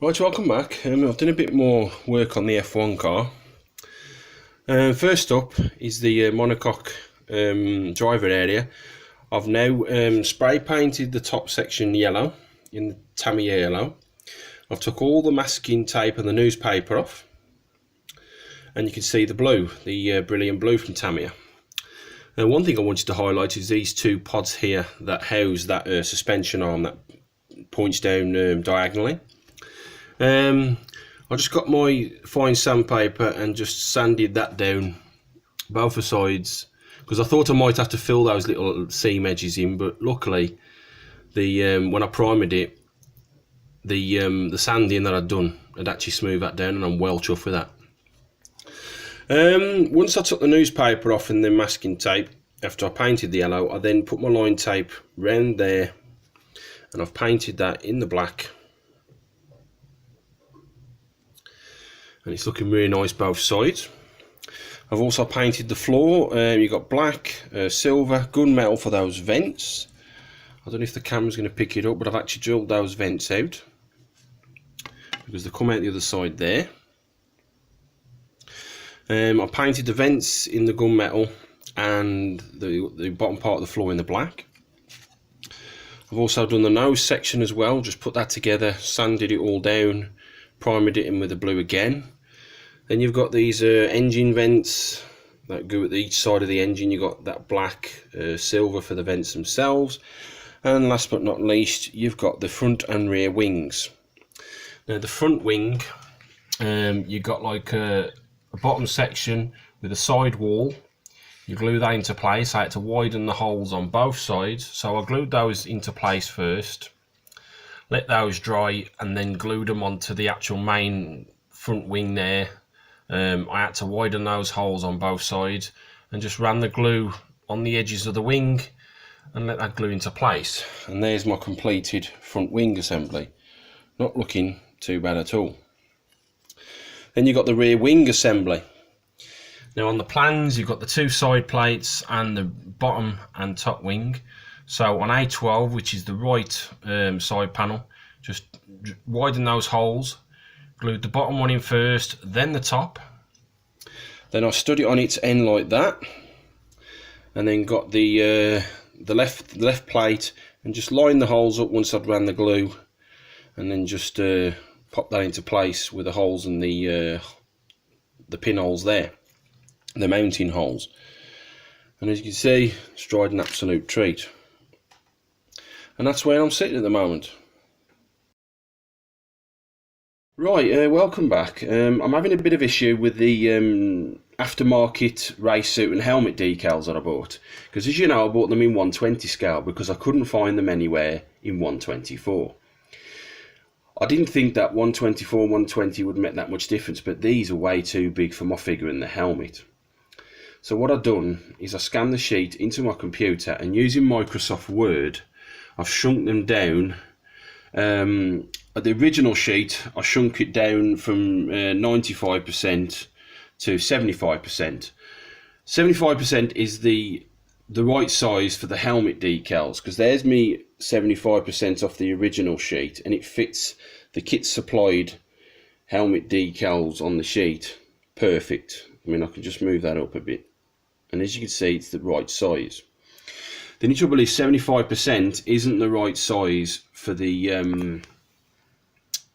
Right, welcome back. I've done a bit more work on the F1 car. First up is the monocoque driver area. I've now spray painted the top section yellow in the Tamiya yellow. I've took all the masking tape and the newspaper off, and you can see the blue, the brilliant blue from Tamiya. One thing I wanted to highlight is these two pods here that house that suspension arm that points down diagonally. I just got my fine sandpaper and just sanded that down both the sides, because I thought I might have to fill those little seam edges in, but luckily the when I primed it, the sanding that I'd done had actually smoothed that down, and I'm well chuffed with that. Once I took the newspaper off and the masking tape after I painted the yellow, I then put my line tape round there and I've painted that in the black, and it's looking really nice both sides. I've also painted the floor. You've got black, silver, gunmetal for those vents. I don't know if the camera's going to pick it up, but I've actually drilled those vents out because they come out the other side there. I painted the vents in the gunmetal and the bottom part of the floor in the black. I've also done the nose section as well, just put that together, sanded it all down, primed it in with the blue again. Then you've got these engine vents that go at each side of the engine. You've got that black, silver for the vents themselves. And last but not least, you've got the front and rear wings. Now the front wing, you've got like a bottom section with a side wall. You glue that into place. I had to widen the holes on both sides, so I glued those into place first, let those dry, and then glued them onto the actual main front wing there. I had to widen those holes on both sides and just ran the glue on the edges of the wing and let that glue into place. And there's my completed front wing assembly. Not looking too bad at all. Then you've got the rear wing assembly. Now on the plans you've got the two side plates and the bottom and top wing. So on A12, which is the right side panel, just widen those holes, glued the bottom one in first, then the top. Then I stood it on its end like that, and then got the left plate and just lined the holes up once I'd ran the glue, and then just pop that into place with the holes and the pinholes there, the mounting holes. And as you can see, it's dried an absolute treat. And that's where I'm sitting at the moment. Right, welcome back. I'm having a bit of issue with the aftermarket Racesuit and helmet decals that I bought. Because as you know, I bought them in 120 scale because I couldn't find them anywhere in 124. I didn't think that 124 and 120 would make that much difference, but these are way too big for my figure in the helmet. So what I've done is I scanned the sheet into my computer, and using Microsoft Word, I've shrunk them down. At the original sheet, I shrunk it down from 95% to 75%. 75% is the right size for the helmet decals, because there's me 75% off the original sheet, and it fits the kit supplied helmet decals on the sheet perfect. I mean, I can just move that up a bit, and as you can see, it's the right size. The only trouble is 75% isn't the right size for the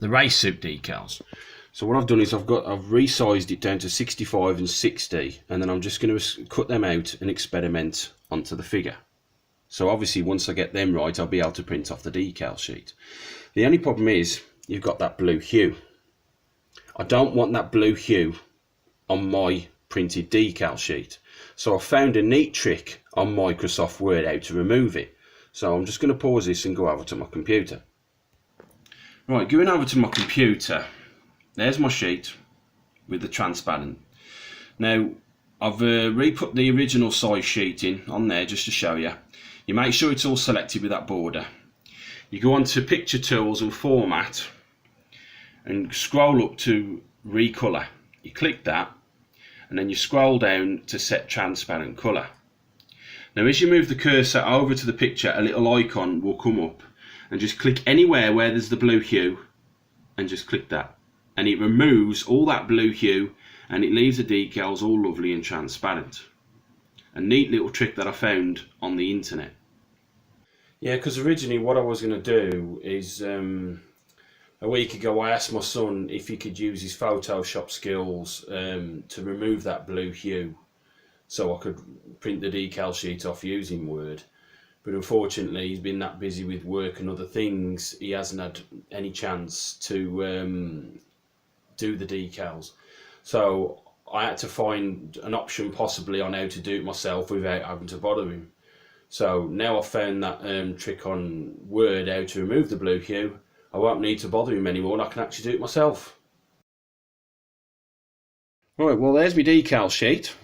Racesuit decals. So what I've done is I've resized it down to 65 and 60, and then I'm just going to cut them out and experiment onto the figure. So obviously once I get them right, I'll be able to print off the decal sheet. The only problem is you've got that blue hue. I don't want that blue hue on my printed decal sheet. So I found a neat trick on Microsoft Word how to remove it. So I'm just going to pause this and go over to my computer. Right, going over to my computer, there's my sheet with the transparent. Now, I've re-put the original size sheet in on there just to show you. You make sure it's all selected with that border. You go on to Picture Tools and Format and scroll up to Recolor. You click that, and then you scroll down to Set Transparent Colour. Now as you move the cursor over to the picture, a little icon will come up, and just click anywhere where there's the blue hue and just click that, and it removes all that blue hue and it leaves the decals all lovely and transparent. A neat little trick that I found on the internet. Yeah, because originally what I was going to do is a week ago I asked my son if he could use his Photoshop skills to remove that blue hue so I could print the decal sheet off using Word. But unfortunately he's been that busy with work and other things, he hasn't had any chance to do the decals. So I had to find an option possibly on how to do it myself without having to bother him. So now I've found that trick on Word how to remove the blue hue. I won't need to bother him anymore and I can actually do it myself. Right, well there's my decal sheet.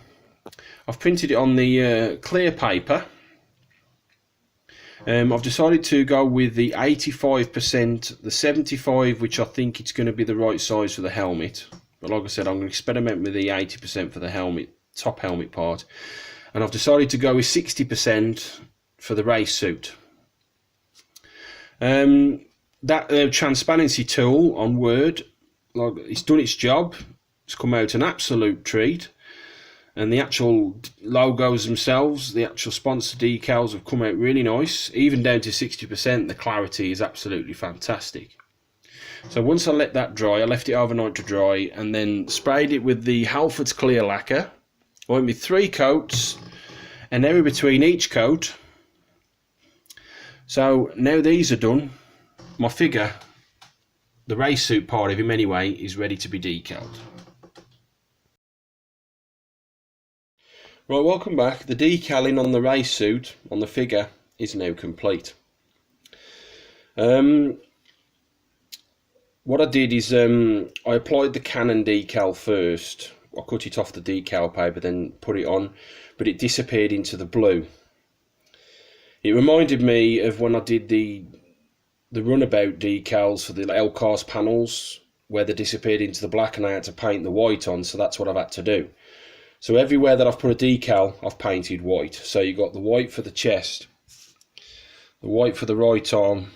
I've printed it on the clear paper. I've decided to go with the 85%, the 75%, which I think it's going to be the right size for the helmet. But like I said, I'm going to experiment with the 80% for the helmet, top helmet part. And I've decided to go with 60% for the race suit. That transparency tool on Word, like, it's done its job. It's come out an absolute treat. And the actual logos themselves, the actual sponsor decals have come out really nice. Even down to 60%, the clarity is absolutely fantastic. So once I let that dry, I left it overnight to dry and then sprayed it with the Halford's clear lacquer. I went with 3 coats, an hour between each coat. So now these are done, my figure, the race suit part of him anyway, is ready to be decaled. Right, welcome back. The decaling on the race suit, on the figure, is now complete. What I did is I applied the Canon decal first. I cut it off the decal paper, then put it on, but it disappeared into the blue. It reminded me of when I did the runabout decals for the L-Cars panels, where they disappeared into the black and I had to paint the white on, so that's what I've had to do. So everywhere that I've put a decal, I've painted white. So you got the white for the chest, the white for the right arm,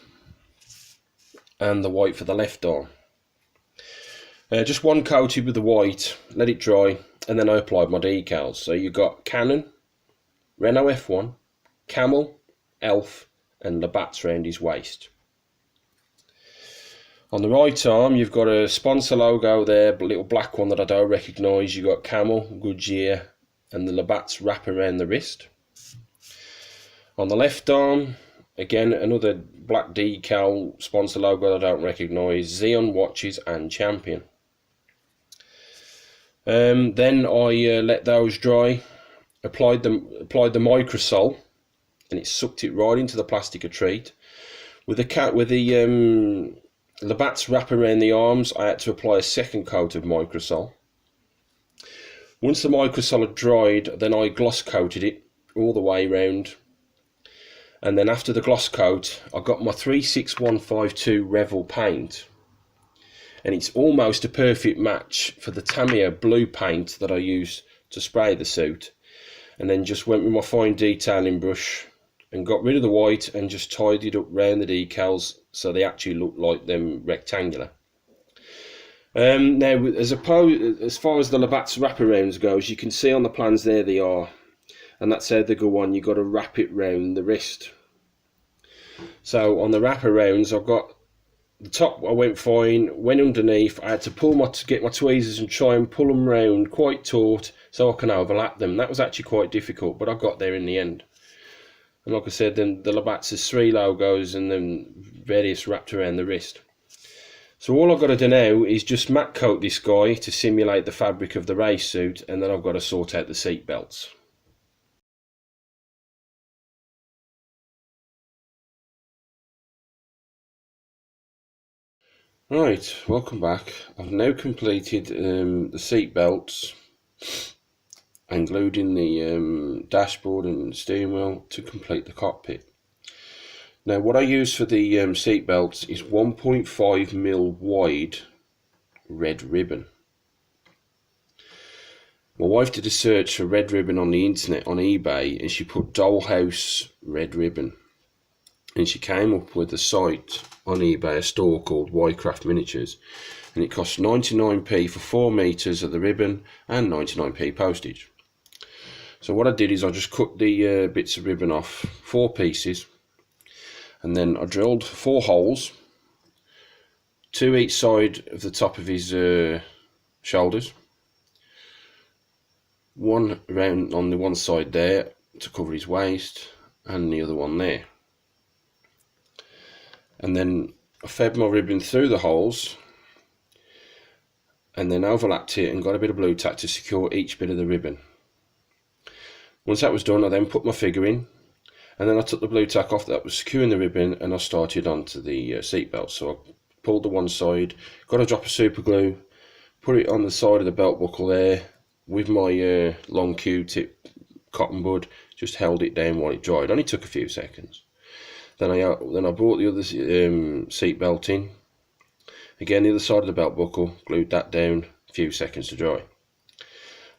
and the white for the left arm. Just one coated with the white, let it dry, and then I applied my decals. So you got Canon, Renault F1, Camel, Elf, and Labatt's round his waist. On the right arm, you've got a sponsor logo there, a little black one that I don't recognise. You've got Camel, Goodyear, and the Labatt's wrap around the wrist. On the left arm, again, another black decal sponsor logo that I don't recognise, Xeon watches and Champion. Then I let those dry, applied the microsol, and it sucked it right into the plastic treat. With the Labatt's wrap around the arms, I had to apply a second coat of microsol. Once the microsol had dried, then I gloss coated it all the way round. And then after the gloss coat, I got my 36152 Revel paint. And it's almost a perfect match for the Tamiya blue paint that I use to spray the suit. And then just went with my fine detailing brush and got rid of the white and just tidied up round the decals so they actually look like them rectangular. Now, as far as the Labatt's wraparounds goes, you can see on the plans there they are, and that's how they go on. You've got to wrap it round the wrist. So on the wraparounds, I've got the top. I went fine. Went underneath. I had to get my tweezers and try and pull them round quite taut so I can overlap them. That was actually quite difficult, but I got there in the end. And like I said, then the Labatt's has 3 logos and then various wrapped around the wrist. So all I've got to do now is just matte coat this guy to simulate the fabric of the race suit, and then I've got to sort out the seat belts. Right, welcome back. I've now completed the seat belts, including the dashboard and steering wheel to complete the cockpit. Now what I use for the seat belts is 1.5mm wide red ribbon. My wife did a search for red ribbon on the internet on eBay and she put dollhouse red ribbon. and she came up with a site on eBay, a store called Ycraft Miniatures, and it cost 99p for 4 meters of the ribbon and 99p postage. So what I did is I just cut the bits of ribbon off, 4 pieces, and then I drilled 4 holes, 2 each side of the top of his shoulders, 1 around on the one side there to cover his waist, and the other one there. And then I fed my ribbon through the holes and then overlapped it and got a bit of blue tack to secure each bit of the ribbon. Once that was done, I then put my figure in, and then I took the blue tack off that was securing the ribbon, and I started onto the seat belt. So I pulled the one side, got a drop of super glue, put it on the side of the belt buckle there with my long Q-tip cotton bud, just held it down while it dried. Only took a few seconds. Then I brought the other seat belt in. Again, the other side of the belt buckle, glued that down, a few seconds to dry.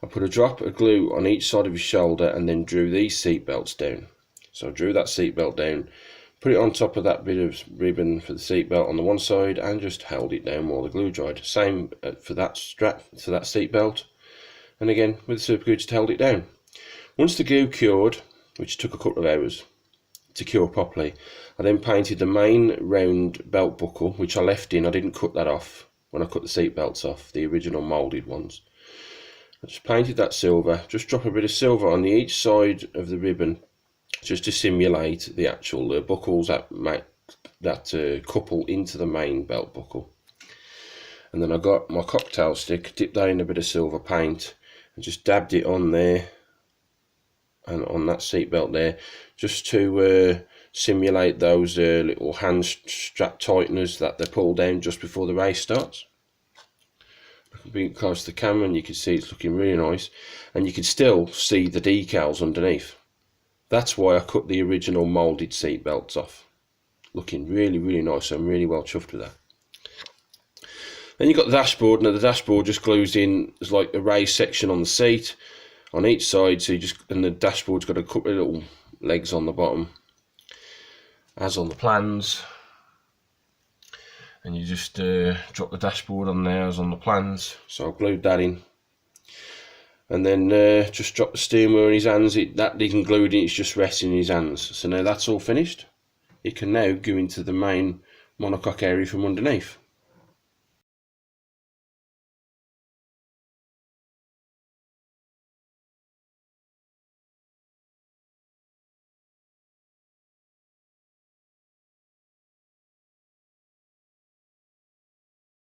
I put a drop of glue on each side of his shoulder and then drew these seat belts down. So I drew that seat belt down, put it on top of that bit of ribbon for the seat belt on the one side, and just held it down while the glue dried. Same for that strap, for that seat belt, and again with the super glue just held it down. Once the glue cured, which took a couple of hours to cure properly, I then painted the main round belt buckle, which I left in. I didn't cut that off when I cut the seat belts off, the original moulded ones. I just painted that silver, just drop a bit of silver on each side of the ribbon, just to simulate the actual buckles that couple into the main belt buckle. And then I got my cocktail stick, dipped that in a bit of silver paint, and just dabbed it on there and on that seat belt there, just to simulate those little hand strap tighteners that they pull down just before the race starts. I can bring it close to the camera and you can see it's looking really nice, and you can still see the decals underneath. That's why I cut the original moulded seat belts off. Looking really, really nice. I'm really well chuffed with that. Then you've got the dashboard. Now the dashboard just glues in as like a raised section on the seat on each side, so and the dashboard's got a couple of little legs on the bottom, as on the plans. And you just drop the dashboard on there as on the plans. So I've glued that in. And then just drop the steering wheel in his hands. That isn't glued in, it's just resting in his hands. So now that's all finished. It can now go into the main monocoque area from underneath.